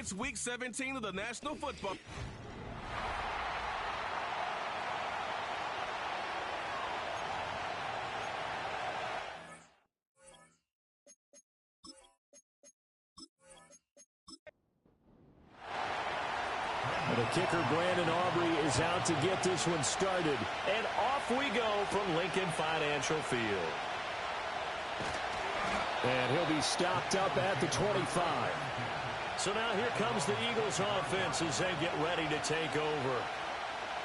It's Week 17 of the National Football. The kicker, Brandon Aubrey, is out to get this one started. And off we go from Lincoln Financial Field. And he'll be stopped up at the 25. So now here comes the Eagles offense as they get ready to take over.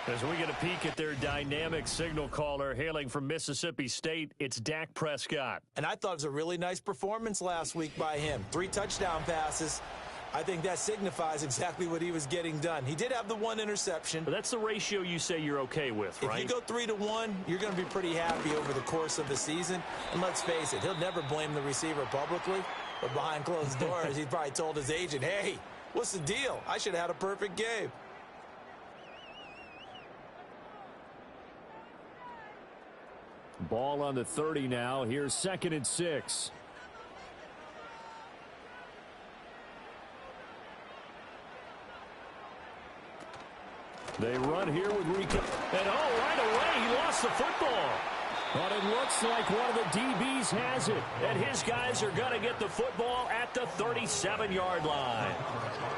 As we get a peek at their dynamic signal caller hailing from Mississippi State, it's Dak Prescott. And I thought it was a really nice performance last week by him. 3 touchdown passes. I think that signifies exactly what he was getting done. He did have the 1 interception. But that's the ratio you say you're okay with, right? If you go 3-1, you're going to be pretty happy over the course of the season. And let's face it, he'll never blame the receiver publicly. But behind closed doors, he probably told his agent, hey, what's the deal? I should have had a perfect game. Ball on the 30 now. Here's 2nd and 6. They run here with Rico. And right away, he lost the football. But it looks like one of the DBs has it. And his guys are going to get the football at the 37-yard line.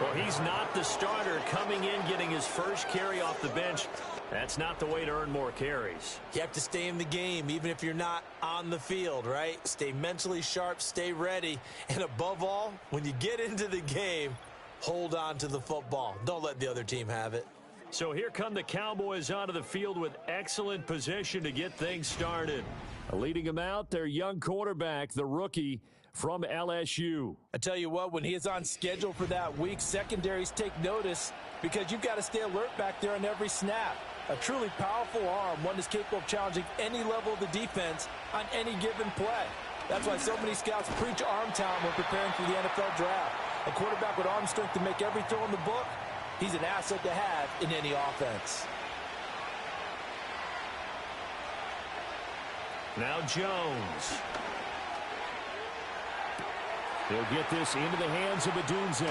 Well, he's not the starter coming in, getting his first carry off the bench. That's not the way to earn more carries. You have to stay in the game, even if you're not on the field, right? Stay mentally sharp, stay ready. And above all, when you get into the game, hold on to the football. Don't let the other team have it. So here come the Cowboys onto the field with excellent position to get things started. Leading them out, their young quarterback, the rookie from LSU. I tell you what, when he is on schedule for that week, secondaries take notice because you've got to stay alert back there on every snap. A truly powerful arm, one that's capable of challenging any level of the defense on any given play. That's why so many scouts preach arm talent when preparing for the NFL draft. A quarterback with arm strength to make every throw in the book, he's an asset to have in any offense. Now Jones. He'll get this into the hands of Adunze.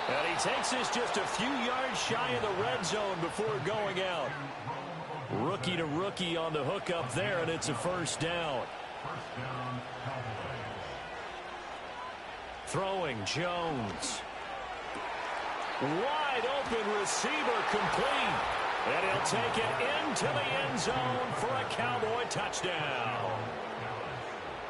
And he takes this just a few yards shy of the red zone before going out. Rookie to rookie on the hook up there, and it's a first down. Throwing Jones. Wide open receiver complete. And he'll take it into the end zone for a Cowboy touchdown.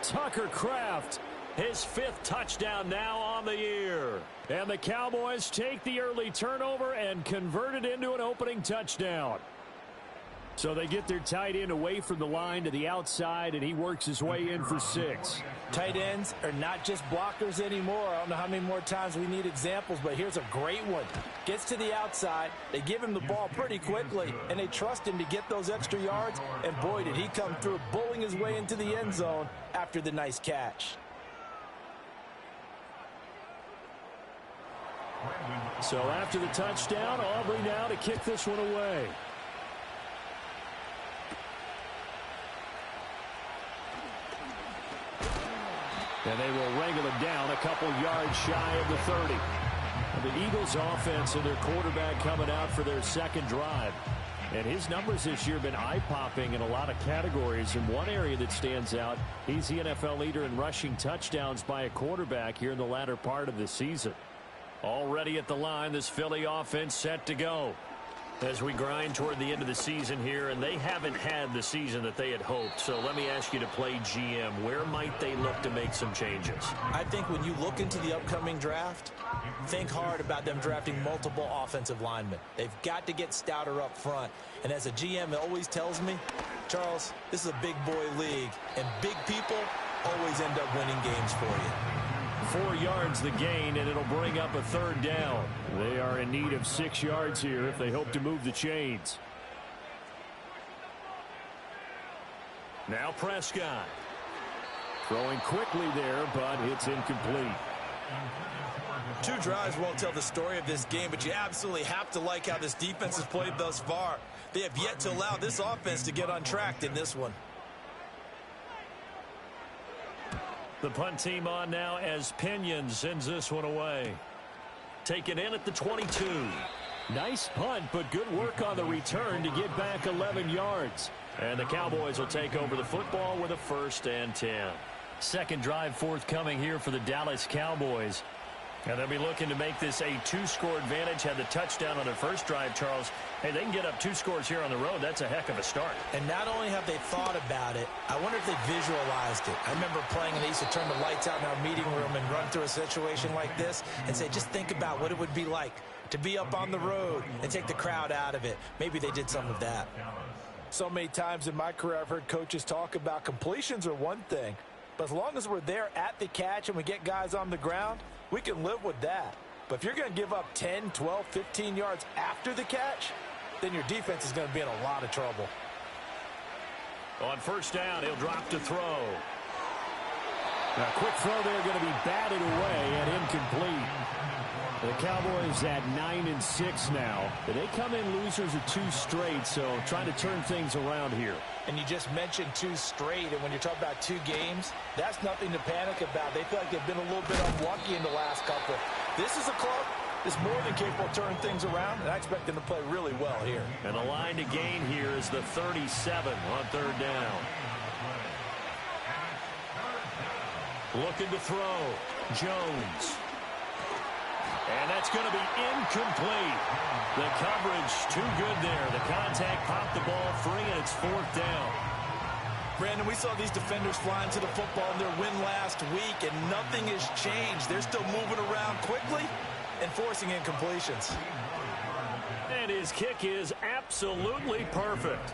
Tucker Kraft, his 5th touchdown now on the year. And the Cowboys take the early turnover and convert it into an opening touchdown. So they get their tight end away from the line to the outside, and he works his way in for 6. Tight ends are not just blockers anymore. I don't know how many more times we need examples, but here's a great one. Gets to the outside, they give him the ball pretty quickly, and they trust him to get those extra yards, and boy, did he come through, bullying his way into the end zone after the nice catch. So after the touchdown, Aubrey now to kick this one away. And they will wrangle him down a couple yards shy of the 30. The Eagles offense and their quarterback coming out for their 2nd drive. And his numbers this year have been eye-popping in a lot of categories. In one area that stands out, he's the NFL leader in rushing touchdowns by a quarterback here in the latter part of the season. Already at the line, this Philly offense set to go. As we grind toward the end of the season here, and they haven't had the season that they had hoped. So let me ask you to play GM. Where might they look to make some changes? I think when you look into the upcoming draft, think hard about them drafting multiple offensive linemen. They've got to get stouter up front. And as a GM, it always tells me, Charles, this is a big boy league, and big people always end up winning games for you. 4 yards the gain, and it'll bring up a 3rd down. They are in need of 6 yards here if they hope to move the chains. Now Prescott. Throwing quickly there, but it's incomplete. 2 drives won't tell the story of this game, but you absolutely have to like how this defense has played thus far. They have yet to allow this offense to get untracked in this one. The punt team on now as Pinion sends this one away. taken in at the 22. Nice punt, but good work on the return to get back 11 yards. And the Cowboys will take over the football with a 1st and 10. Second drive forthcoming here for the Dallas Cowboys. And they'll be looking to make this a 2-score advantage. Had the touchdown on their first drive, Charles. Hey, they can get up 2 scores here on the road. That's a heck of a start. And not only have they thought about it, I wonder if they visualized it. I remember playing and they used to turn the lights out in our meeting room and run through a situation like this and say, just think about what it would be like to be up on the road and take the crowd out of it. Maybe they did some of that. So many times in my career, I've heard coaches talk about completions are one thing. But as long as we're there at the catch and we get guys on the ground, we can live with that. But if you're going to give up 10, 12, 15 yards after the catch, then your defense is going to be in a lot of trouble. On first down, he'll drop to throw. A quick throw there going to be batted away and incomplete. The Cowboys at 9-6 now. They come in losers of 2 straight, so trying to turn things around here. And you just mentioned 2 straight, and when you're talking about 2 games, that's nothing to panic about. They feel like they've been a little bit unlucky in the last couple. This is a club that's more than capable of turning things around, and I expect them to play really well here. And the line to gain here is the 37 on third down. Looking to throw. Jones. And that's going to be incomplete. The coverage too good there. The contact popped the ball free, and it's 4th down. Brandon, we saw these defenders flying to the football in their win last week, and nothing has changed. They're still moving around quickly and forcing incompletions. And his kick is absolutely perfect.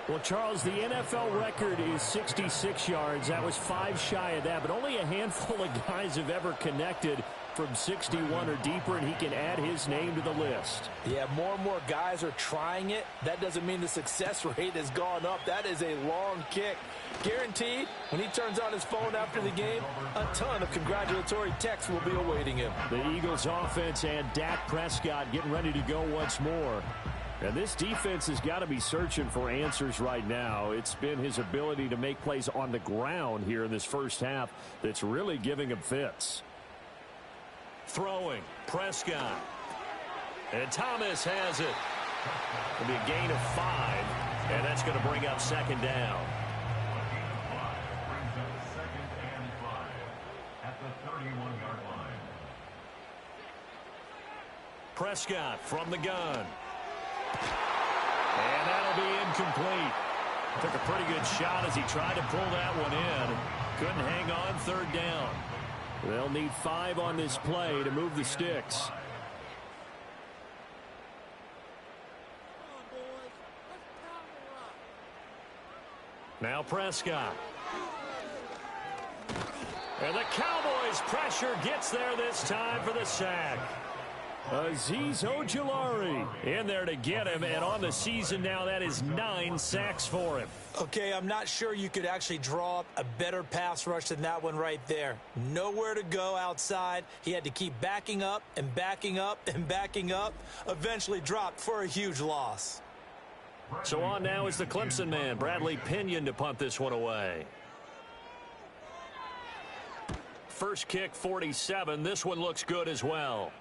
Well, Charles, the NFL record is 66 yards. That was 5 shy of that, but only a handful of guys have ever connected from 61 or deeper, and he can add his name to the list. Yeah, more and more guys are trying it. That doesn't mean the success rate has gone up. That is a long kick. Guaranteed, when he turns on his phone after the game, a ton of congratulatory texts will be awaiting him. The Eagles offense and Dak Prescott getting ready to go once more. And this defense has got to be searching for answers right now. It's been his ability to make plays on the ground here in this first half that's really giving him fits. Throwing, Prescott. And Thomas has it. It'll be a gain of 5, and that's going to bring up 2nd down. Prescott from the gun. And that'll be incomplete. Took a pretty good shot as he tried to pull that one in. Couldn't hang on 3rd down. They'll need 5 on this play to move the sticks. Now Prescott. And the Cowboys pressure gets there this time for the sack. Azeez Ojulari in there to get him, and on the season now, that is 9 sacks for him. Okay, I'm not sure you could actually draw up a better pass rush than that one right there. Nowhere to go outside. He had to keep backing up and backing up and backing up. Eventually dropped for a huge loss. So on now is the Clemson man, Bradley Pinion, to punt this one away. First kick, 47. This one looks good as well.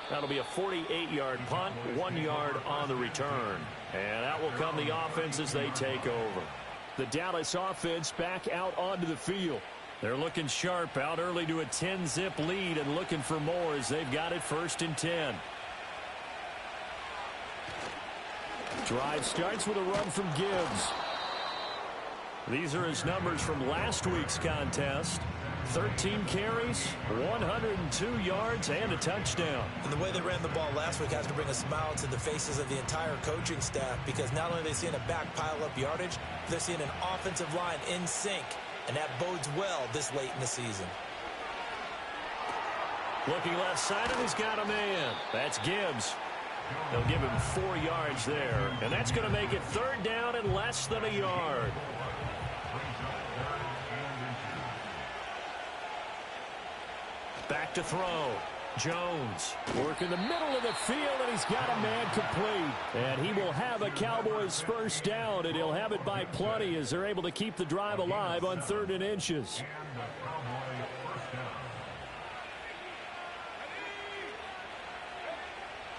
That'll be a 48-yard punt, 1 yard on the return. And that will come the offense as they take over. The Dallas offense back out onto the field. They're looking sharp, out early to a 10-zip lead and looking for more as they've got it 1st and 10. Drive starts with a run from Gibbs. These are his numbers from last week's contest. 13 carries, 102 yards, and a touchdown. And the way they ran the ball last week has to bring a smile to the faces of the entire coaching staff, because not only are they seeing a back pile up yardage, they're seeing an offensive line in sync, and that bodes well this late in the season. Looking left side, and he's got a man. That's Gibbs. They'll give him 4 yards there, and that's going to make it 3rd down and less than a yard. Back to throw. Jones. Work in the middle of the field, and he's got a man complete. And he will have a Cowboys first down, and he'll have it by plenty as they're able to keep the drive alive on 3rd and inches.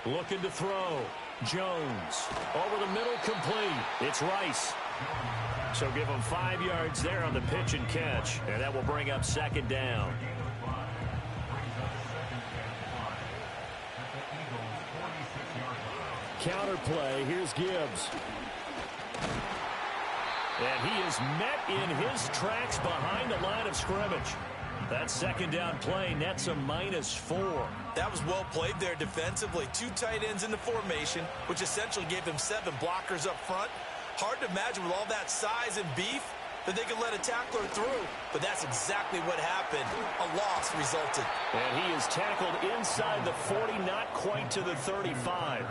Looking to throw. Jones. Over the middle, complete. It's Rice. So give him 5 yards there on the pitch and catch. And that will bring up second down. Counter play. Here's Gibbs. And he is met in his tracks behind the line of scrimmage. That second down play nets a -4. That was well played there defensively. 2 tight ends in the formation, which essentially gave them 7 blockers up front. Hard to imagine with all that size and beef that they could let a tackler through. But that's exactly what happened. A loss resulted. And he is tackled inside the 40, not quite to the 35.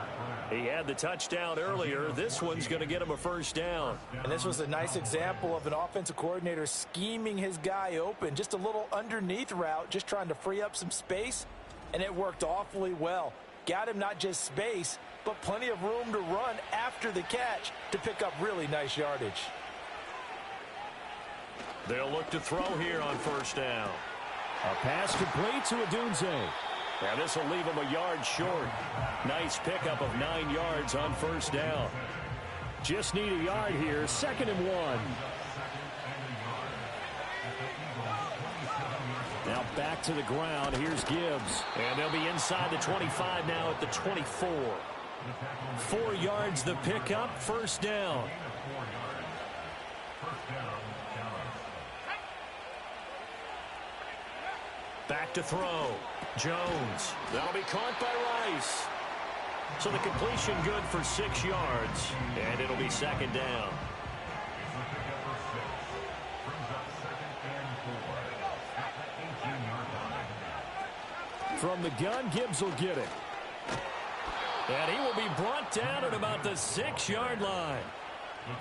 He had the touchdown earlier. This one's going to get him a first down. And this was a nice example of an offensive coordinator scheming his guy open. Just a little underneath route, just trying to free up some space. And it worked awfully well. Got him not just space, but plenty of room to run after the catch to pick up really nice yardage. They'll look to throw here on first down. A pass complete to Odunze. Now this will leave him a yard short. Nice pickup of 9 yards on first down. Just need a yard here. 2nd and 1. Now back to the ground. Here's Gibbs. And they'll be inside the 25 now at the 24. 4 yards the pickup. First down. Back to throw. Jones. That'll be caught by Rice. So the completion good for 6 yards. And it'll be second down. From the gun, Gibbs will get it. And he will be brought down at about the 6-yard line.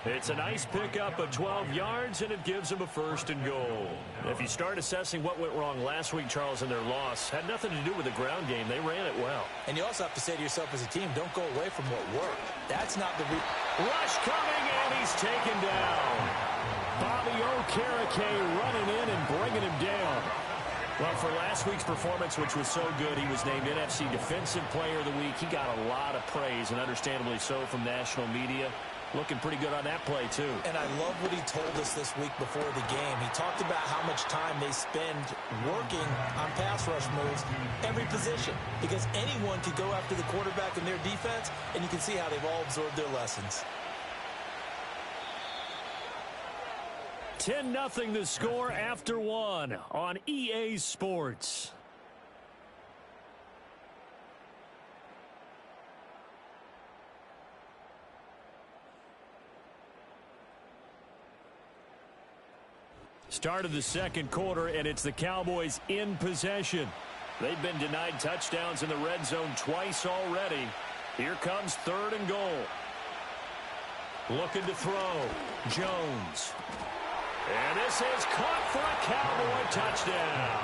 It's a nice pickup of 12 yards, and it gives him a 1st and goal. If you start assessing what went wrong last week, Charles, in their loss, had nothing to do with the ground game. They ran it well. And you also have to say to yourself as a team, don't go away from what worked. That's not the rush coming, and he's taken down. Bobby Okereke running in and bringing him down. Well, for last week's performance, which was so good, he was named NFC Defensive Player of the Week. He got a lot of praise, and understandably so, from national media. Looking pretty good on that play, too. And I love what he told us this week before the game. He talked about how much time they spend working on pass rush moves, every position, because anyone could go after the quarterback in their defense, and you can see how they've all absorbed their lessons. 10-0 the score after 1 on EA Sports. Start of the second quarter, and it's the Cowboys in possession. They've been denied touchdowns in the red zone twice already. Here comes 3rd and goal. Looking to throw. Jones. And this is caught for a Cowboy touchdown.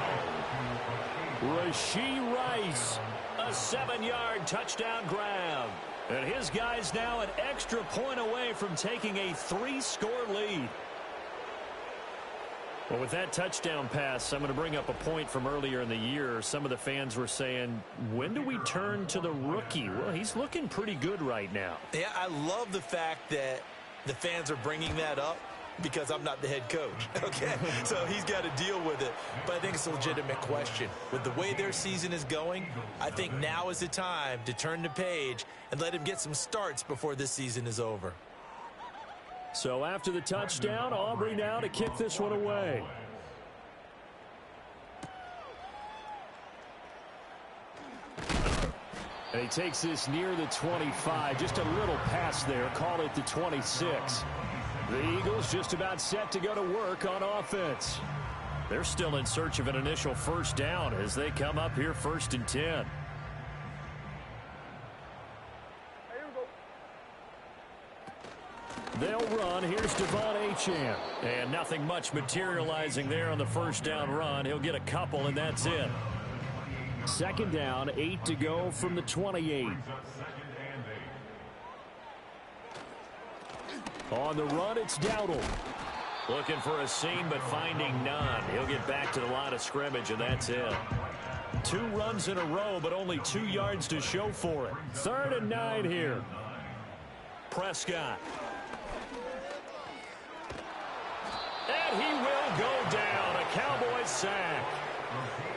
Rashee Rice, a 7-yard touchdown grab. And his guy's now an extra point away from taking a 3-score lead. Well, with that touchdown pass, I'm going to bring up a point from earlier in the year. Some of the fans were saying, when do we turn to the rookie? Well, he's looking pretty good right now. Yeah, I love the fact that the fans are bringing that up because I'm not the head coach, okay? So he's got to deal with it. But I think it's a legitimate question. With the way their season is going, I think now is the time to turn the page and let him get some starts before this season is over. So after the touchdown, Aubrey now to kick this one away. And he takes this near the 25. Just a little pass there. Call it the 26. The Eagles just about set to go to work on offense. They're still in search of an initial first down as they come up here 1st and 10. They'll run. Here's Devon Achane. And nothing much materializing there on the first down run. He'll get a couple, and that's it. 2nd down, 8 to go from the 28. On the run, it's Dowdle. Looking for a seam, but finding none. He'll get back to the line of scrimmage, and that's it. 2 runs in a row, but only 2 yards to show for it. 3rd and 9 here. Prescott. And he will go down. A Cowboys sack.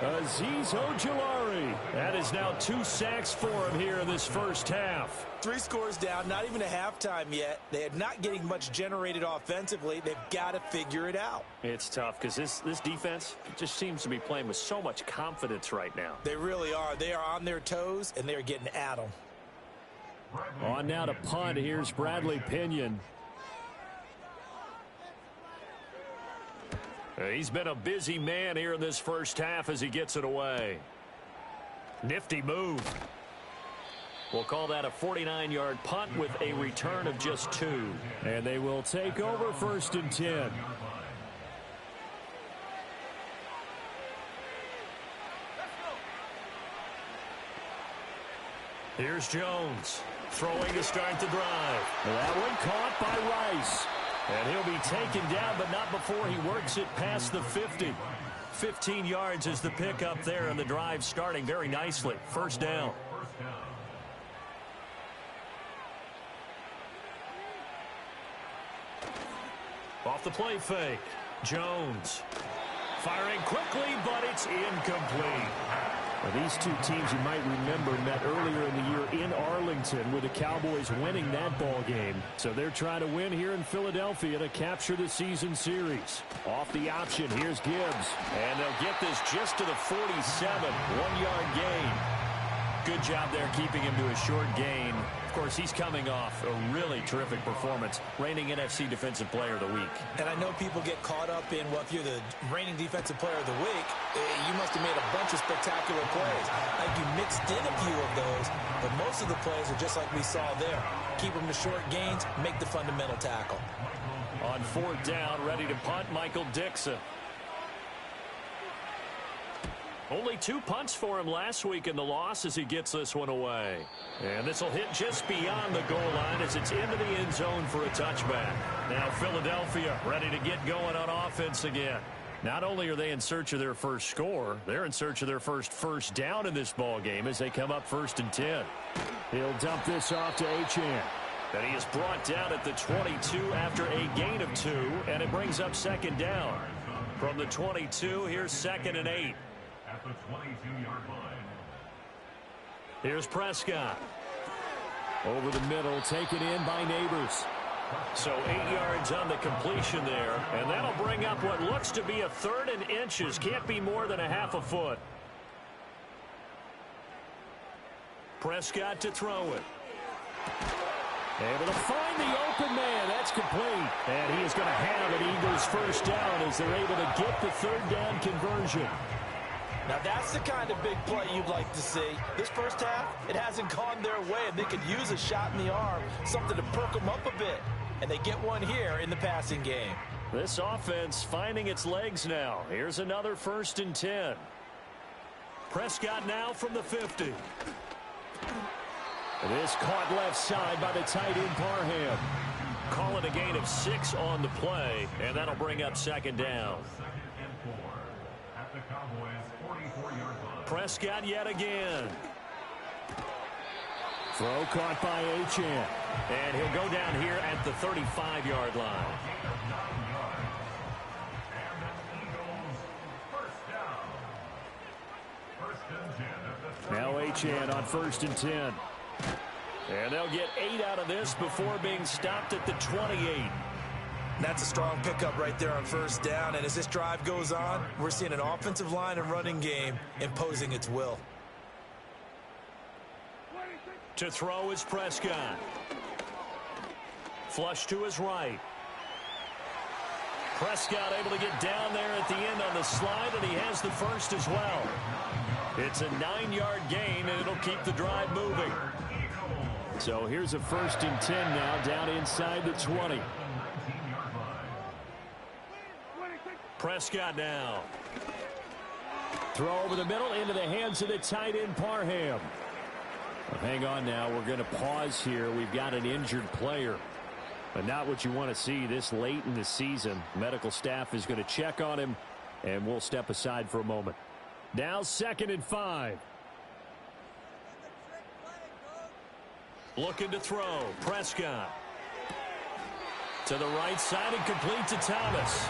Azeez Ojulari. That is now 2 sacks for him here in this first half. 3 scores down, not even a halftime yet. They are not getting much generated offensively. They've got to figure it out. It's tough because this defense just seems to be playing with so much confidence right now. They really are. They are on their toes, and they're getting at them. On now to punt. Here's Bradley Pinion. He's been a busy man here in this first half as he gets it away. Nifty move. We'll call that a 49-yard punt with a return of just 2. And they will take over 1st and 10. Here's Jones. Throwing to start the drive. That one caught by Rice. And he'll be taken down, but not before he works it past the 50. 15 yards is the pickup there, and the drive starting very nicely. 1st down. Off the play fake. Jones. Firing quickly, but it's incomplete. Well, these 2 teams, you might remember, met earlier in the year in Arlington with the Cowboys winning that ball game. So they're trying to win here in Philadelphia to capture the season series. Off the option, here's Gibbs. And they'll get this just to the 47. 1-yard gain. Good job there keeping him to a short gain. Of course, he's coming off a really terrific performance, reigning NFC Defensive Player of the Week. And I know people get caught up in, well, if you're the reigning Defensive Player of the Week, you must have made a bunch of spectacular plays. Like you mixed in a few of those, but most of the plays are just like we saw there. Keep them to short gains, make the fundamental tackle. On 4th down, ready to punt, Michael Dixon. Only 2 punts for him last week in the loss as he gets this one away. And this will hit just beyond the goal line as it's into the end zone for a touchback. Now Philadelphia ready to get going on offense again. Not only are they in search of their first score, they're in search of their first down in this ball game as they come up 1st and 10. He'll dump this off to Achane. And he is brought down at the 22 after a gain of 2, and it brings up 2nd down. From the 22, here's 2nd and 8. At the 22-yard line. Here's Prescott. Over the middle, taken in by Neighbors. So 8 yards on the completion there, and that'll bring up what looks to be a 3rd and inches. Can't be more than a half a foot. Prescott to throw it. Able to find the open man. That's complete. And he is going to have an Eagles 1st down as they're able to get the 3rd down conversion. Now that's the kind of big play you'd like to see. This first half, it hasn't gone their way, and they could use a shot in the arm, something to perk them up a bit. And they get one here in the passing game. This offense finding its legs now. Here's another 1st and 10. Prescott now from the 50. This caught left side by the tight end Parham. Calling a gain of 6 on the play, and that'll bring up 2nd down. Prescott yet again. Throw caught by Achane. And he'll go down here at the 35-yard line. Now Achane on 1st and 10. And they'll get 8 out of this before being stopped at the 28. That's a strong pickup right there on 1st down. And as this drive goes on, we're seeing an offensive line and running game imposing its will. To throw is Prescott. Flush to his right. Prescott able to get down there at the end on the slide, and he has the 1st as well. It's a 9-yard gain, and it'll keep the drive moving. So here's a 1st and 10 now, down inside the 20. Prescott now. Throw over the middle into the hands of the tight end Parham. Well, hang on now. We're going to pause here. We've got an injured player. But not what you want to see this late in the season. Medical staff is going to check on him, and we'll step aside for a moment. Now 2nd and 5. Looking to throw. Prescott. To the right side and complete to Thomas.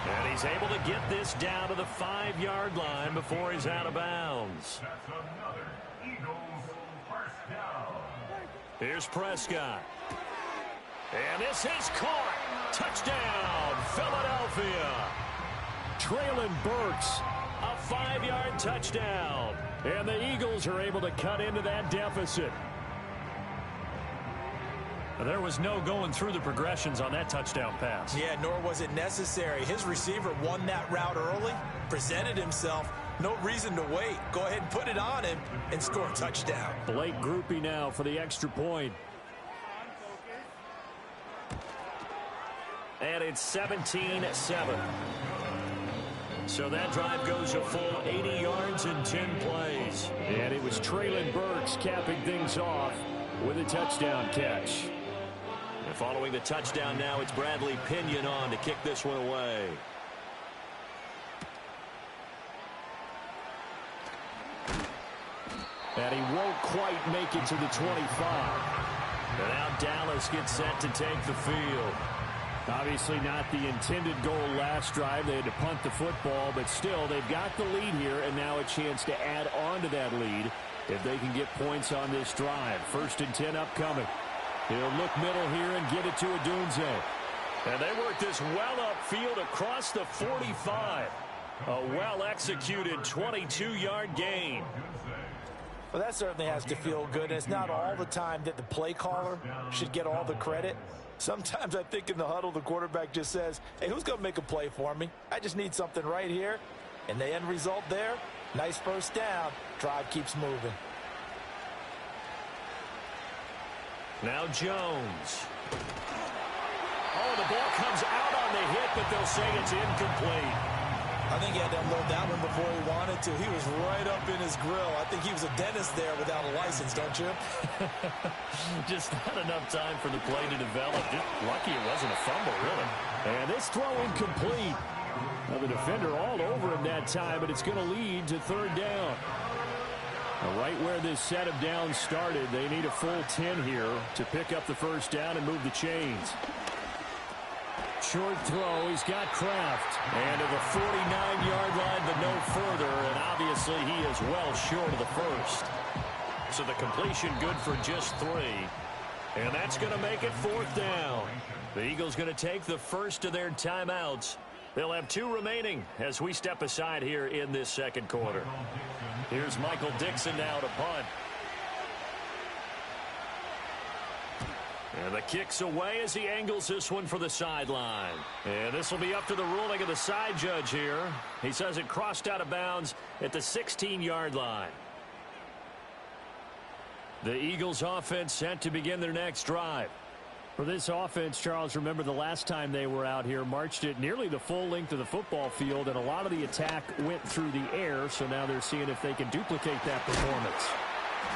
And he's able to get this down to the 5-yard line before he's out of bounds. That's another Eagles first down. Here's Prescott. And this is caught. Touchdown, Philadelphia. Traylon Burks. A 5-yard touchdown. And the Eagles are able to cut into that deficit. There was no going through the progressions on that touchdown pass. Yeah, nor was it necessary. His receiver won that route early, presented himself. No reason to wait. Go ahead and put it on him and score a touchdown. Blake Groupie now for the extra point. And it's 17-7. So that drive goes a full 80 yards in 10 plays. And it was Traylon Burks capping things off with a touchdown catch. And following the touchdown now, it's Bradley Pinion on to kick this one away. And he won't quite make it to the 25. And now Dallas gets set to take the field. Obviously not the intended goal last drive. They had to punt the football, but still they've got the lead here, and now a chance to add on to that lead if they can get points on this drive. 1st and 10 upcoming. He'll look middle here and get it to Odunze. And they work this well upfield across the 45. A well-executed 22-yard gain. Well, that certainly has to feel good. And it's not all the time that the play caller should get all the credit. Sometimes I think in the huddle, the quarterback just says, hey, who's going to make a play for me? I just need something right here. And the end result there, nice first down. Drive keeps moving. Now Jones. Oh, the ball comes out on the hit, but they'll say it's incomplete. I think he had to unload that one before he wanted to. He was right up in his grill. I think he was a dentist there without a license, don't you? Just not enough time for the play to develop. Just lucky it wasn't a fumble, really. And this throw incomplete. Now the defender all over him that time, but it's going to lead to 3rd down. Now right where this set of downs started, they need a full 10 here to pick up the 1st down and move the chains. Short throw, he's got Kraft. And to the 49-yard line, but no further. And obviously he is well short of the 1st. So the completion good for just 3. And that's going to make it 4th down. The Eagles going to take the first of their timeouts. They'll have 2 remaining as we step aside here in this 2nd quarter. Here's Michael Dixon now to punt. And the kick's away as he angles this one for the sideline. And this will be up to the ruling of the side judge here. He says it crossed out of bounds at the 16-yard line. The Eagles offense set to begin their next drive. For this offense, Charles, remember the last time they were out here, marched it nearly the full length of the football field, and a lot of the attack went through the air, so now they're seeing if they can duplicate that performance.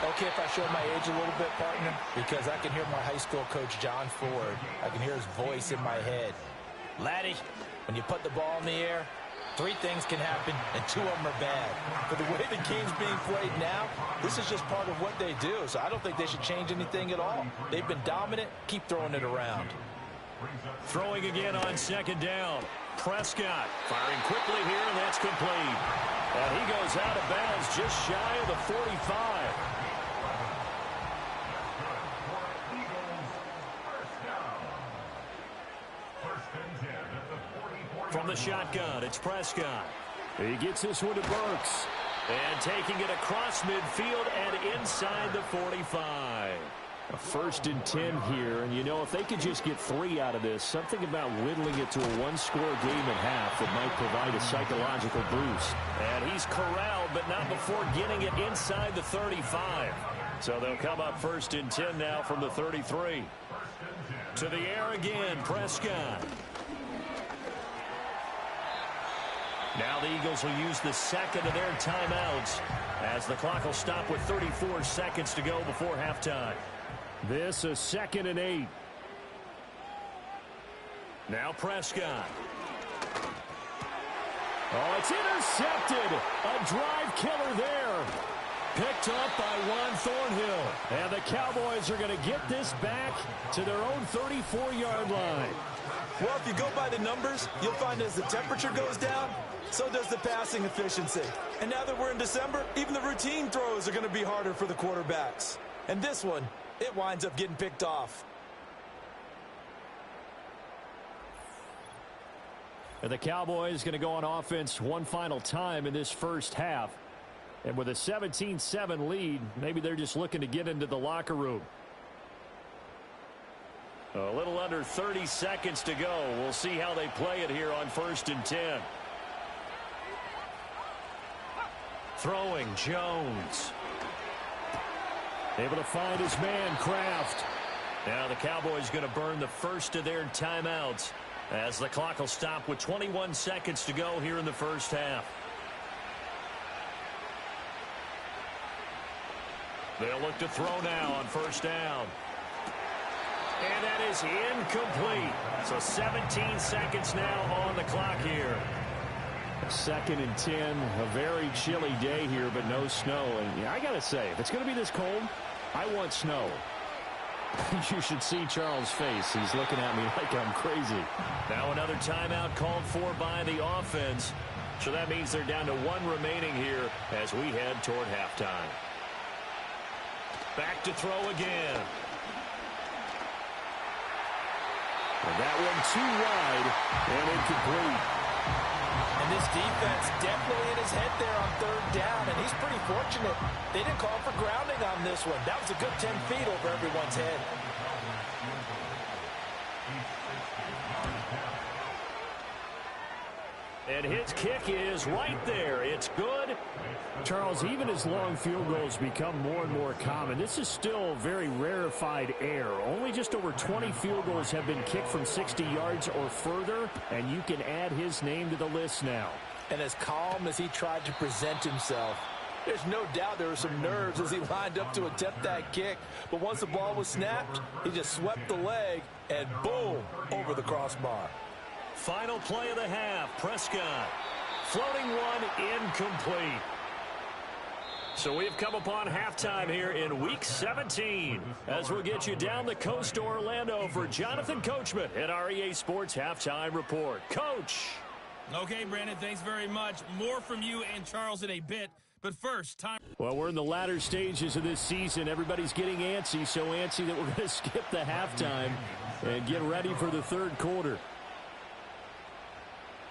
Okay, if I show my age a little bit, partner, because I can hear my high school coach, John Ford. I can hear his voice in my head. Laddie, when you put the ball in the air, 3 things can happen, and 2 of them are bad. But the way the game's being played now, this is just part of what they do. So I don't think they should change anything at all. They've been dominant. Keep throwing it around. Throwing again on 2nd down. Prescott firing quickly here, and that's complete. And he goes out of bounds just shy of the 45. From the shotgun, it's Prescott. He gets this one to Burks. And taking it across midfield and inside the 45. A 1st and 10 here, and you know, if they could just get 3 out of this, something about whittling it to a 1-score game at half that might provide a psychological boost. And he's corralled, but not before getting it inside the 35. So they'll come up 1st and 10 now from the 33. To the air again, Prescott. Now the Eagles will use the 2nd of their timeouts as the clock will stop with 34 seconds to go before halftime. This a 2nd and 8. Now Prescott. Oh, it's intercepted. A drive killer there. Picked up by Juan Thornhill. And the Cowboys are going to get this back to their own 34-yard line. Well, if you go by the numbers, you'll find as the temperature goes down, so does the passing efficiency. And now that we're in December, even the routine throws are going to be harder for the quarterbacks. And this one, it winds up getting picked off. And the Cowboys going to go on offense one final time in this first half. And with a 17-7 lead, maybe they're just looking to get into the locker room. A little under 30 seconds to go. We'll see how they play it here on 1st and 10. Throwing, Jones. Able to find his man, Kraft. Now the Cowboys going to burn the first of their timeouts as the clock will stop with 21 seconds to go here in the first half. They'll look to throw now on 1st down. And that is incomplete. So 17 seconds now on the clock here. 2nd and 10, a very chilly day here, but no snow. And yeah, I got to say, if it's going to be this cold, I want snow. You should see Charles' face. He's looking at me like I'm crazy. Now another timeout called for by the offense. So that means they're down to 1 remaining here as we head toward halftime. Back to throw again. And that one too wide and incomplete. And this defense definitely in his head there on 3rd down, and he's pretty fortunate they didn't call for grounding on this one. That was a good 10 feet over everyone's head. And his kick is right there. It's good. Charles, even as long field goals become more and more common, this is still very rarefied air. Only just over 20 field goals have been kicked from 60 yards or further, and you can add his name to the list now. And as calm as he tried to present himself, there's no doubt there were some nerves as he lined up to attempt that kick. But once the ball was snapped, he just swept the leg, and boom, over the crossbar. Final play of the half. Prescott. Floating one, incomplete. So we've come upon halftime here in Week 17 as we'll get you down the coast to Orlando for Jonathan Coachman at our EA Sports Halftime Report. Coach. Okay, Brandon, thanks very much. More from you and Charles in a bit. But first, time. Well, we're in the latter stages of this season. Everybody's getting antsy, so antsy that we're going to skip the halftime and get ready for the 3rd quarter.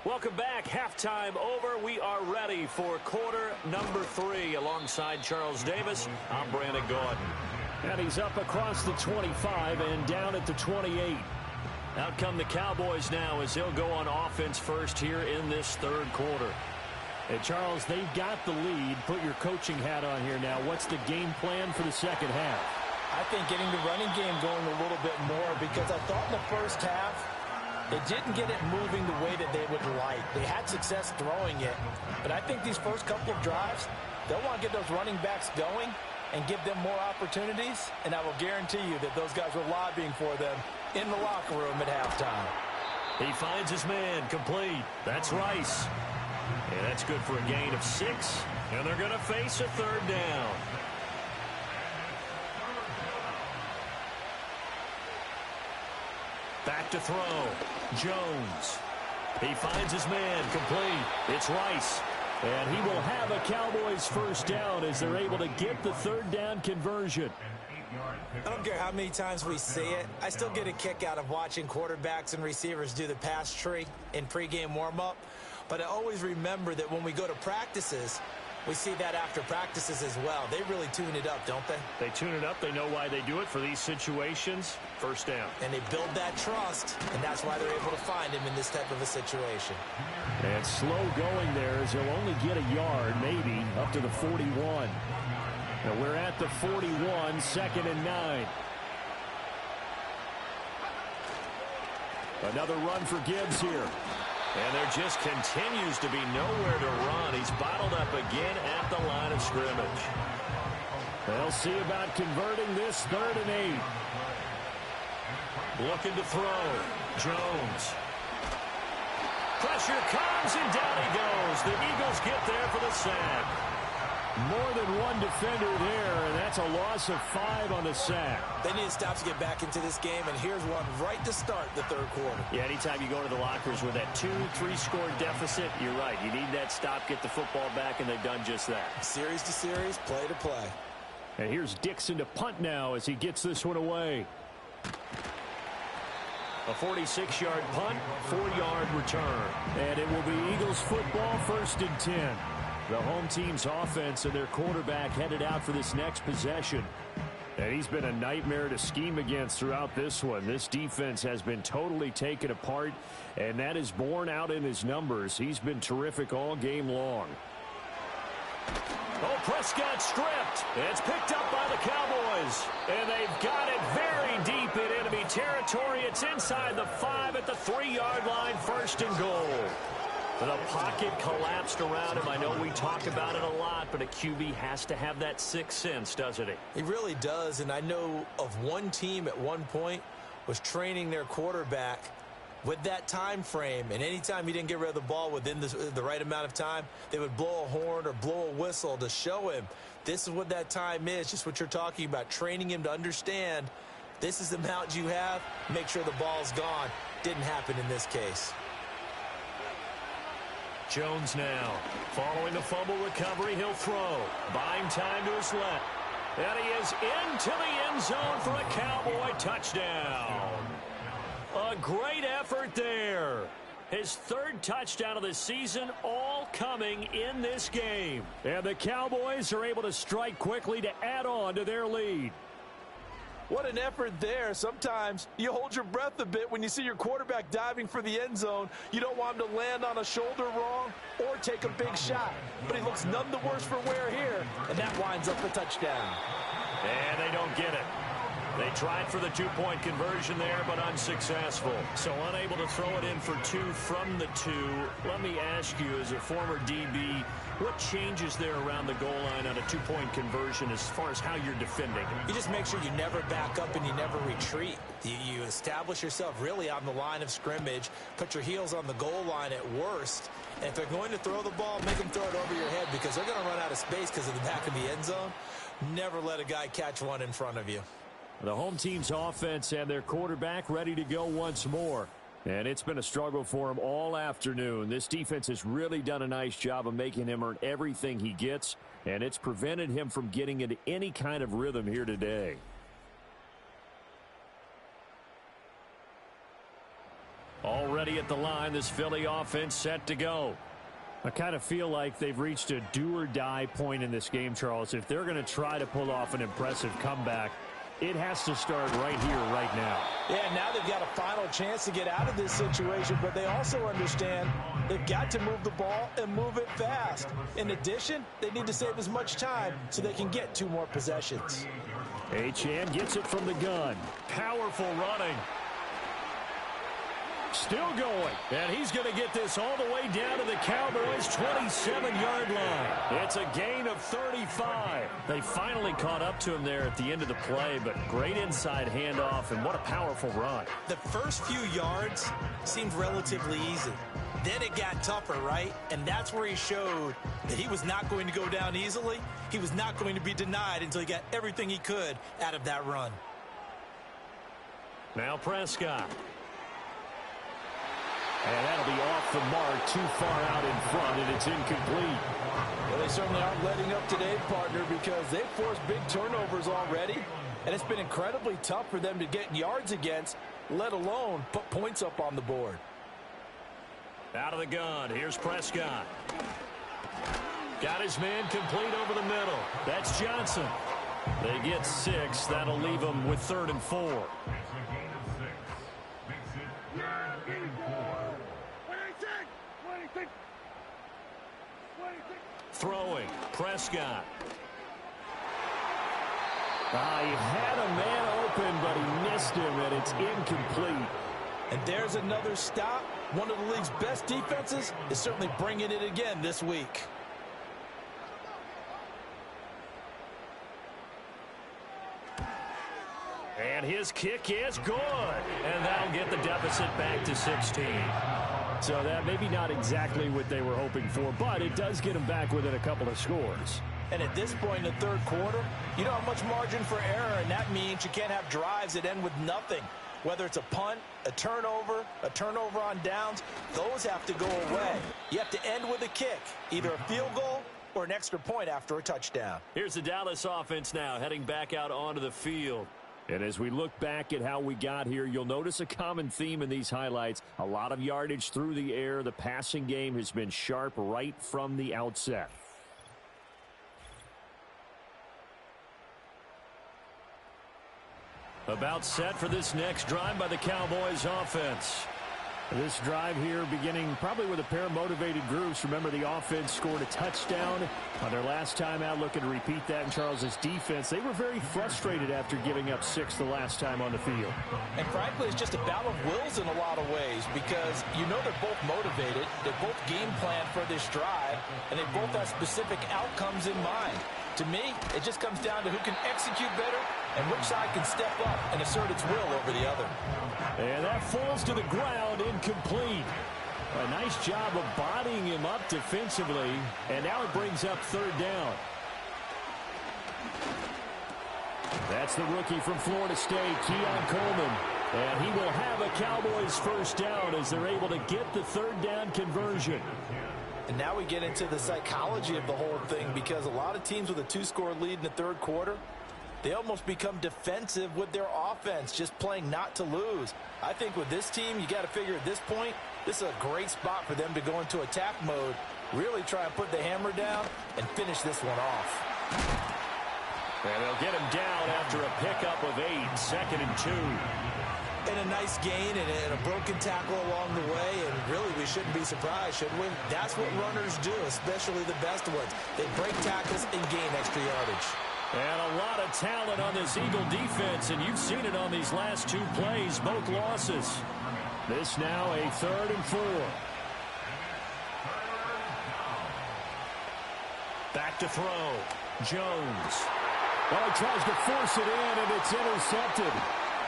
Welcome back. Halftime over. We are ready for quarter number 3. Alongside Charles Davis, I'm Brandon Gordon. And he's up across the 25 and down at the 28. Out come the Cowboys now as they'll go on offense first here in this 3rd quarter. And Charles, they've got the lead. Put your coaching hat on here now. What's the game plan for the 2nd half? I think getting the running game going a little bit more, because I thought in the first half they didn't get it moving the way that they would like. They had success throwing it, but I think these first couple of drives, they'll want to get those running backs going and give them more opportunities, and I will guarantee you that those guys were lobbying for them in the locker room at halftime. He finds his man, complete. That's Rice. And that's good for a gain of 6, and they're going to face a 3rd down. Back to throw. Jones. He finds his man, complete. It's Rice. And he will have a Cowboys 1st down as they're able to get the 3rd down conversion. I don't care how many times we see it. I still get a kick out of watching quarterbacks and receivers do the pass tree in pregame warm-up. But I always remember that when we go to practices, we see that after practices as well. They really tune it up, don't they? They tune it up. They know why they do it for these situations. 1st down. And they build that trust, and that's why they're able to find him in this type of a situation. And slow going there as he'll only get a yard, maybe, up to the 41. Now we're at the 41, 2nd and 9. Another run for Gibbs here. And there just continues to be nowhere to run. He's bottled up again at the line of scrimmage. They'll see about converting this 3rd and 8. Looking to throw. Jones. Pressure comes, and down he goes. The Eagles get there for the sack. More than one defender there, and that's a loss of 5 on the sack. They need to stop to get back into this game, and here's one right to start the third quarter. Yeah, anytime you go to the lockers with that 2-3 score deficit, you're right. You need that stop, get the football back, and they've done just that. Series to series, play to play. And here's Dixon to punt now as he gets this one away. A 46-yard punt, 4-yard return. And it will be Eagles football, 1st and 10. The home team's offense and their quarterback headed out for this next possession. And he's been a nightmare to scheme against throughout this one. This defense has been totally taken apart, and that is borne out in his numbers. He's been terrific all game long. Oh, Prescott stripped. It's picked up by the Cowboys. And they've got it very deep in enemy territory. It's inside the 5 at the 3-yard line, 1st and goal. The pocket collapsed around him. I know we talk about it a lot, but a QB has to have that sixth sense, doesn't he? He really does, and I know of one team at one point was training their quarterback with that time frame, and anytime he didn't get rid of the ball within the right amount of time, they would blow a horn or blow a whistle to show him this is what that time is, just what you're talking about, training him to understand this is the amount you have, make sure the ball's gone. Didn't happen in this case. Jones now, following the fumble recovery, he'll throw. Buying time to his left. And he is into the end zone for a Cowboy touchdown. A great effort there. His 3rd touchdown of the season, all coming in this game. And the Cowboys are able to strike quickly to add on to their lead. What an effort there. Sometimes you hold your breath a bit when you see your quarterback diving for the end zone. You don't want him to land on a shoulder wrong or take a big shot. But he looks none the worse for wear here, and that winds up a touchdown. And they don't get it. They tried for the 2-point conversion there, but unsuccessful. So unable to throw it in for 2 from the 2. Let me ask you, as a former DB, what changes there around the goal line on a 2-point conversion as far as how you're defending? You just make sure you never back up and you never retreat. You establish yourself really on the line of scrimmage, put your heels on the goal line at worst, and if they're going to throw the ball, make them throw it over your head because they're going to run out of space because of the back of the end zone. Never let a guy catch one in front of you. The home team's offense and their quarterback ready to go once more. And it's been a struggle for him all afternoon. This defense has really done a nice job of making him earn everything he gets, and it's prevented him from getting into any kind of rhythm here today. Already at the line, this Philly offense set to go. I kind of feel like they've reached a do-or-die point in this game, Charles. If they're going to try to pull off an impressive comeback, it has to start right here, right now. Yeah, now they've got a final chance to get out of this situation, but they also understand they've got to move the ball and move it fast. In addition, they need to save as much time so they can get 2 more possessions. Achane gets it from the gun. Powerful running. Still going, and he's going to get this all the way down to the Cowboys' 27-yard line. It's a gain of 35. They finally caught up to him there at the end of the play, but great inside handoff, and what a powerful run. The first few yards seemed relatively easy. Then it got tougher, right? And that's where he showed that he was not going to go down easily. He was not going to be denied until he got everything he could out of that run. Now Prescott. And that'll be off the mark, too far out in front, and it's incomplete. Well, they certainly aren't letting up today, partner, because they've forced big turnovers already, and it's been incredibly tough for them to get yards against, let alone put points up on the board. Out of the gun, here's Prescott. Got his man complete over the middle. That's Johnson. They get 6. That'll leave them with 3rd and 4. Throwing, Prescott. He had a man open, but he missed him, and it's incomplete. And there's another stop. One of the league's best defenses is certainly bringing it again this week. And his kick is good. And that'll get the deficit back to 16. So that maybe not exactly what they were hoping for, but it does get them back within a couple of scores. And at this point in the third quarter, you don't have much margin for error, and that means you can't have drives that end with nothing. Whether it's a punt, a turnover on downs, those have to go away. You have to end with a kick, either a field goal or an extra point after a touchdown. Here's the Dallas offense now heading back out onto the field. And as we look back at how we got here, you'll notice a common theme in these highlights. A lot of yardage through the air. The passing game has been sharp right from the outset. About set for this next drive by the Cowboys offense. This drive here beginning probably with a pair of motivated groups. Remember, the offense scored a touchdown on their last time out, looking to repeat that in Charles's defense. They were very frustrated after giving up 6 the last time on the field. And frankly, it's just a battle of wills in a lot of ways because you know they're both motivated, they both game plan for this drive, and they both have specific outcomes in mind. To me, it just comes down to who can execute better and which side can step up and assert its will over the other. And that falls to the ground, incomplete. A nice job of bodying him up defensively, and now it brings up third down. That's the rookie from Florida State, Keon Coleman. And he will have a Cowboys first down as they're able to get the third down conversion. And now we get into the psychology of the whole thing because a lot of teams with a 2-score lead in the third quarter, they almost become defensive with their offense, just playing not to lose. I think with this team, you got to figure at this point, this is a great spot for them to go into attack mode, really try and put the hammer down and finish this one off. And they'll get him down after a pickup of 8, 2nd and 2. And a nice gain and a broken tackle along the way, and really we shouldn't be surprised, should we? That's what runners do, especially the best ones. They break tackles and gain extra yardage. And a lot of talent on this Eagle defense, and you've seen it on these last 2 plays, both losses. This now a 3rd and 4. Back to throw. Jones. Well, he tries to force it in, and it's intercepted.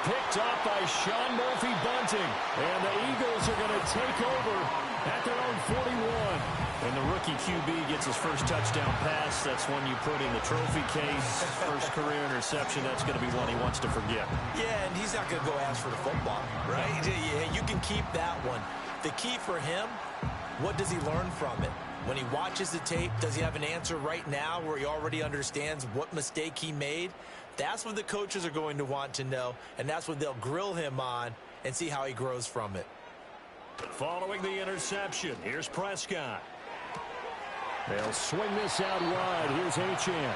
Picked up by Sean Murphy-Bunting. And the Eagles are going to take over at their own 41. And the rookie QB gets his first touchdown pass. That's one you put in the trophy case. First career interception, that's going to be one he wants to forget. Yeah, and he's not going to go ask for the football, right? Yeah, you can keep that one. The key for him, what does he learn from it? When he watches the tape, does he have an answer right now where he already understands what mistake he made? That's what the coaches are going to want to know, and that's what they'll grill him on and see how he grows from it. Following the interception, here's Prescott. They'll swing this out wide. Here's Achane.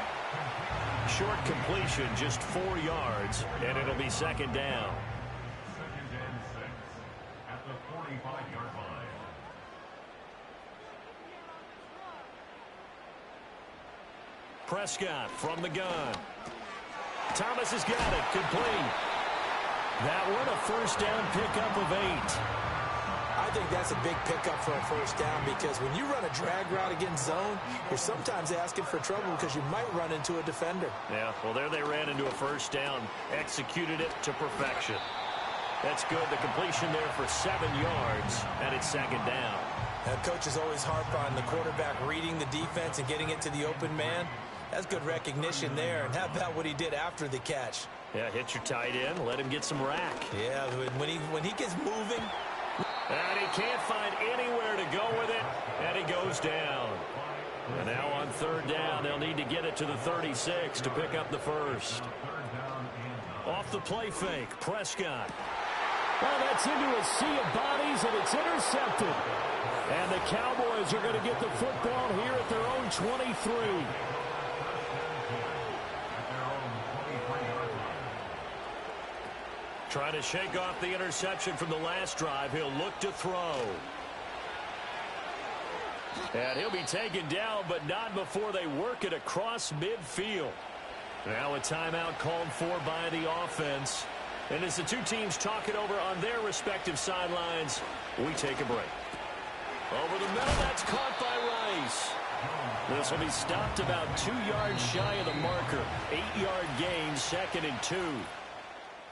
Short completion, just 4 yards, and it'll be 2nd down. 2nd and 6 at the 45-yard line. Prescott from the gun. Thomas has got it, complete. That one a first down pickup of 8. I think that's a big pickup for a first down because when you run a drag route against zone, you're sometimes asking for trouble because you might run into a defender. Yeah, well, there they ran into a first down, executed it to perfection. That's good. The completion there for 7 yards, and it's 2nd down. Coaches always harp on the quarterback reading the defense and getting it to the open man. That's good recognition there. And how about what he did after the catch? Yeah, hit your tight end, let him get some rack. Yeah, when he gets moving. And he can't find anywhere to go with it, and he goes down. And now on 3rd down, they'll need to get it to the 36 to pick up the first. Off the play fake, Prescott. Well, that's into a sea of bodies, and it's intercepted. And the Cowboys are going to get the football here at their own 23. Trying to shake off the interception from the last drive. He'll look to throw. And he'll be taken down, but not before they work it across midfield. Now a timeout called for by the offense. And as the 2 teams talk it over on their respective sidelines, we take a break. Over the middle, that's caught by Rice. This will be stopped about 2 yards shy of the marker. 8-yard gain, 2nd and 2.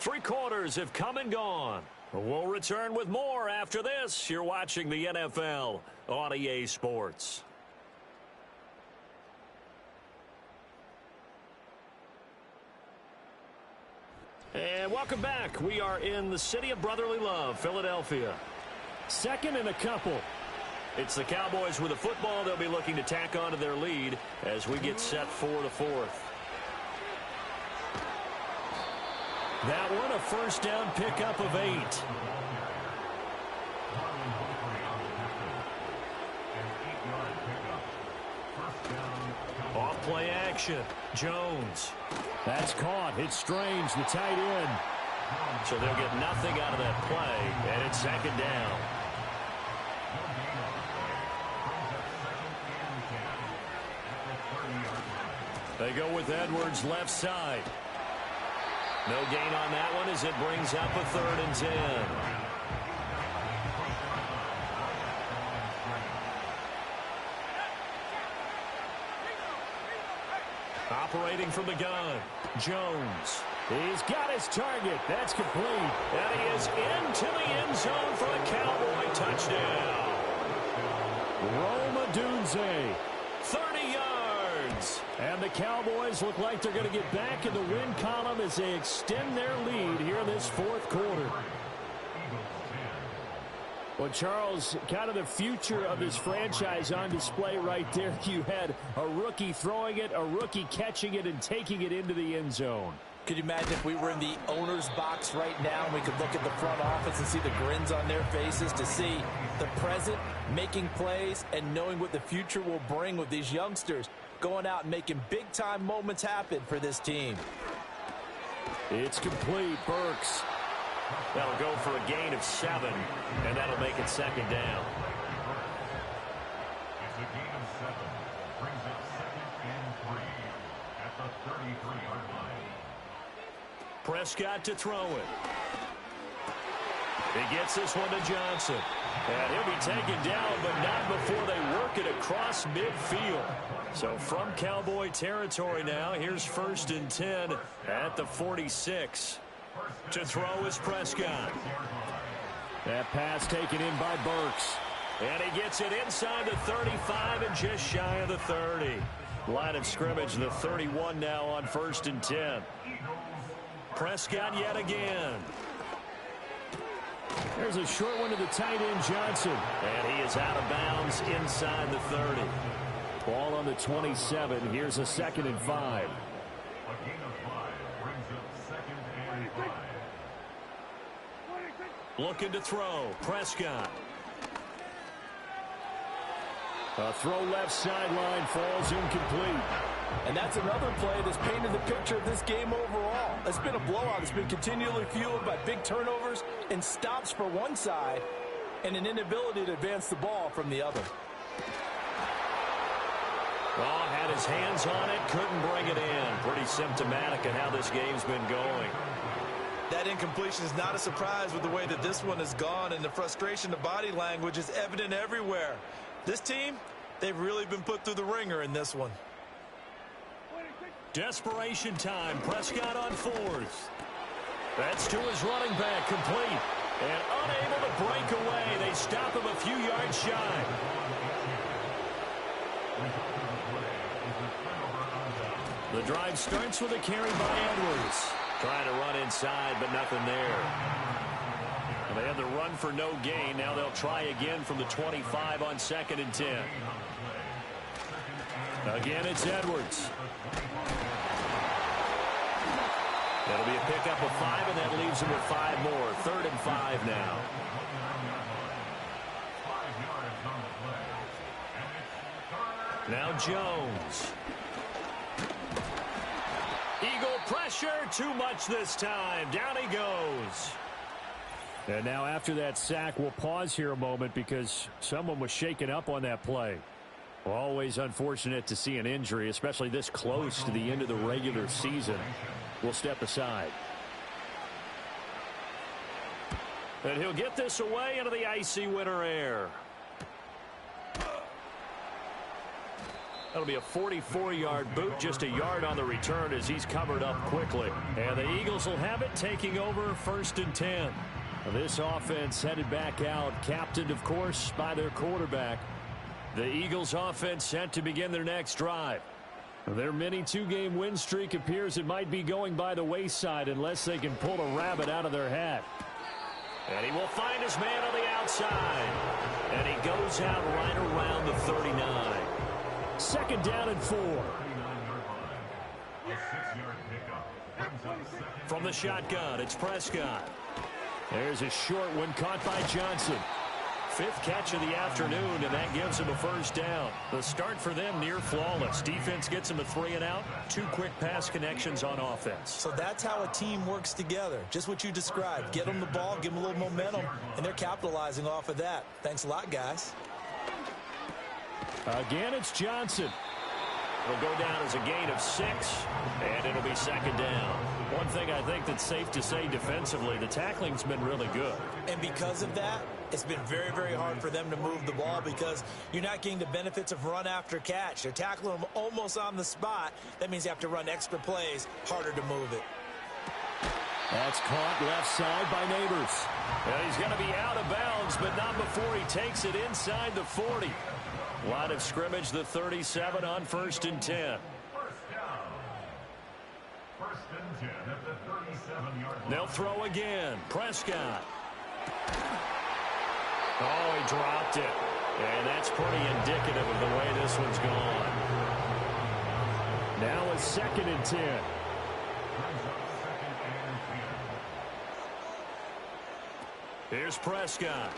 3 quarters have come and gone. We'll return with more after this. You're watching the NFL on EA Sports. And welcome back. We are in the city of brotherly love, Philadelphia. Second and a couple. It's the Cowboys with the football. They'll be looking to tack on to their lead as we get set for the fourth. That one, a first down pickup of 8. Off play action. Jones. That's caught. It's Strange, the tight end. So they'll get nothing out of that play, and it's second down. They go with Edwards left side. No gain on that one as it brings up a 3rd and 10. Operating from the gun, Jones. He's got his target. That's complete. And he is into the end zone for a Cowboy touchdown. Rome Odunze, 30 yards. And the Cowboys look like they're going to get back in the win column as they extend their lead here in this fourth quarter. Well, Charles, kind of the future of this franchise on display right there. You had a rookie throwing it, a rookie catching it, and taking it into the end zone. Could you imagine if we were in the owner's box right now and we could look at the front office and see the grins on their faces to see the present making plays and knowing what the future will bring with these youngsters going out and making big-time moments happen for this team. It's complete. Burks. That'll go for a gain of 7, and that'll make it second down. It's a gain of 7. Brings up 2nd and 3 at the 33-yard line. Prescott to throw it. He gets this one to Johnson. And he'll be taken down, but not before they work it across midfield. So from Cowboy territory now, here's 1st and 10 at the 46. To throw is Prescott. That pass taken in by Burks. And he gets it inside the 35 and just shy of the 30. Line of scrimmage, the 31 now on 1st and 10. Prescott yet again. There's a short one to the tight end, Johnson. And he is out of bounds inside the 30. Ball on the 27. Here's a 2nd and 5. A gain of 5 brings up 2nd and 5. Looking to throw. Prescott. A throw left sideline falls incomplete. And that's another play that's painted the picture of this game overall. It's been a blowout. It's been continually fueled by big turnovers and stops for one side and an inability to advance the ball from the other. Well, had his hands on it, couldn't bring it in. Pretty symptomatic of how this game's been going. That incompletion is not a surprise with the way that this one has gone, and the frustration, the body language is evident everywhere. This team, they've really been put through the ringer in this one. Desperation time. Prescott on 4th. That's to his running back, complete. And unable to break away. They stop him a few yards shy. The drive starts with a carry by Edwards. Trying to run inside, but nothing there. And they had the run for no gain. Now they'll try again from the 25 on 2nd and 10. Again, it's Edwards. That'll be a pickup of 5, and that leaves him with 5 more. 3rd and 5 now. 5 yards on the play. Now Jones. Eagle pressure, too much this time. Down he goes. And now after that sack, we'll pause here a moment because someone was shaken up on that play. Always unfortunate to see an injury, especially this close to the end of the regular season. We'll step aside. And he'll get this away into the icy winter air. That'll be a 44-yard boot, just a yard on the return as he's covered up quickly. And the Eagles will have it, taking over 1st and 10. This offense headed back out, captained, of course, by their quarterback. The Eagles offense set to begin their next drive. Their mini two-game win streak appears it might be going by the wayside unless they can pull a rabbit out of their hat. And he will find his man on the outside. And he goes out right around the 39. Second down and 4. From the shotgun, it's Prescott. There's a short one caught by Johnson. 5th catch of the afternoon, and that gives him a first down. The start for them near flawless. Defense gets him a 3 and out. 2 quick pass connections on offense. So that's how a team works together. Just what you described. Get them the ball, give them a little momentum, and they're capitalizing off of that. Thanks a lot, guys. Again, it's Johnson. It'll go down as a gain of 6, and it'll be second down. One thing I think that's safe to say defensively, the tackling's been really good. And because of that, it's been very, very hard for them to move the ball because you're not getting the benefits of run after catch. They're tackling them almost on the spot. That means you have to run extra plays, harder to move it. That's caught left side by Neighbors. And he's going to be out of bounds, but not before he takes it inside the 40. Line of scrimmage, the 37 on 1st and 10. They'll throw again. Prescott. Oh, he dropped it. And that's pretty indicative of the way this one's gone. Now a 2nd and 10. Here's Prescott.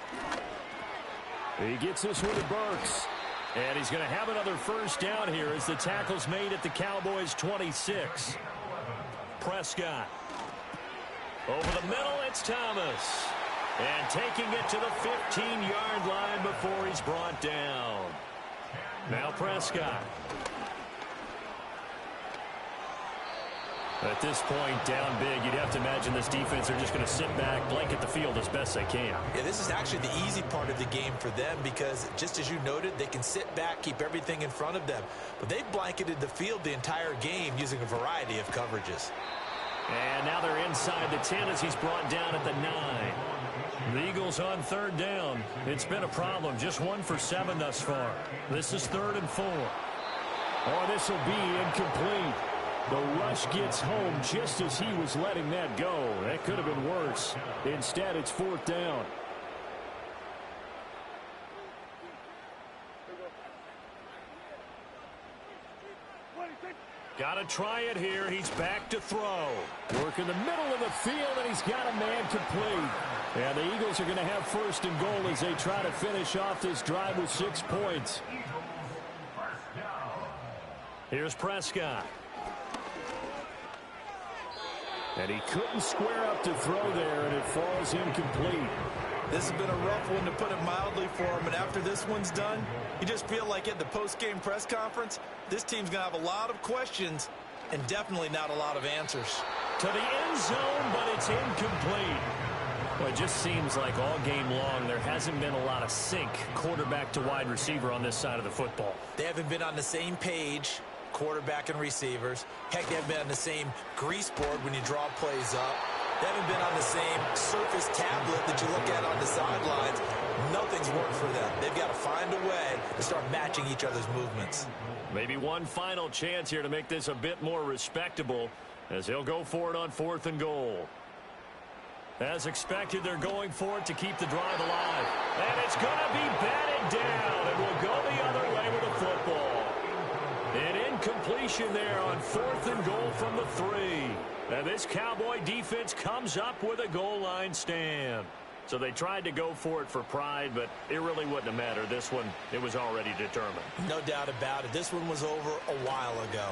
He gets this one to Burks. And he's going to have another first down here as the tackle's made at the Cowboys' 26. Prescott. Over the middle, it's Thomas. And taking it to the 15-yard line before he's brought down. Now Prescott. At this point, down big, you'd have to imagine this defense are just going to sit back, blanket the field as best they can. Yeah, this is actually the easy part of the game for them because, just as you noted, they can sit back, keep everything in front of them. But they've blanketed the field the entire game using a variety of coverages. And now they're inside the 10 as he's brought down at the 9. The Eagles on 3rd down. It's been a problem. Just 1 for 7 thus far. This is 3rd and 4. Oh, this will be incomplete. The rush gets home just as he was letting that go. That could have been worse. Instead, it's 4th down. Got to try it here. He's back to throw. Work in the middle of the field, and he's got a man complete. And the Eagles are going to have 1st and goal as they try to finish off this drive with 6 points. Here's Prescott. And he couldn't square up to throw there, and it falls incomplete. This has been a rough one, to put it mildly, for him. And after this one's done, you just feel like at the post-game press conference, this team's going to have a lot of questions and definitely not a lot of answers. To the end zone, but it's incomplete. Well, it just seems like all game long there hasn't been a lot of sync quarterback to wide receiver on this side of the football. They haven't been on the same page, quarterback and receivers. Heck, they haven't been on the same grease board when you draw plays up. They haven't been on the same Surface tablet that you look at on the sidelines. Nothing's worked for them. They've got to find a way to start matching each other's movements. Maybe one final chance here to make this a bit more respectable as he'll go for it on 4th and goal. As expected, they're going for it to keep the drive alive. And it's going to be batted down. It will go the other way with the football. An incompletion there on 4th and goal from the 3. And this Cowboy defense comes up with a goal line stand. So they tried to go for it for pride, but it really wouldn't have mattered. This one, it was already determined. No doubt about it. This one was over a while ago.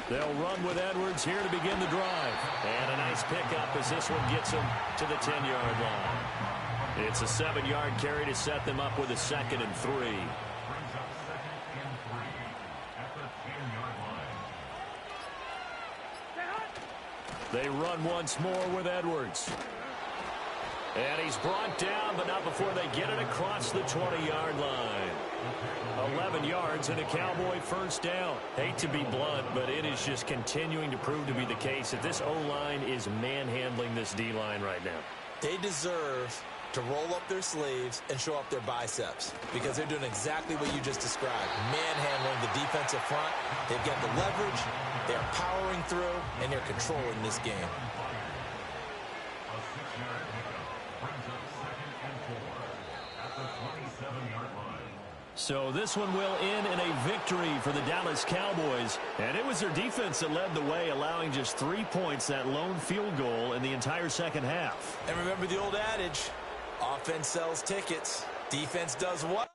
They'll run with Edwards here to begin the drive. And a nice pickup as this one gets them to the 10-yard line. It's a 7-yard carry to set them up with a 2nd and 3. They run once more with Edwards. And he's brought down, but not before they get it across the 20-yard line. 11 yards and a Cowboy first down. Hate to be blunt, but it is just continuing to prove to be the case that this O-line is manhandling this D-line right now. They deserve to roll up their sleeves and show up their biceps because they're doing exactly what you just described. Manhandling the defensive front. They've got the leverage. They're powering through, and they're controlling this game. A 6-yard pickup brings up 2nd and 4 at the 27-yard line. So this one will end in a victory for the Dallas Cowboys. And it was their defense that led the way, allowing just 3 points, that lone field goal in the entire second half. And remember the old adage, offense sells tickets. Defense does what?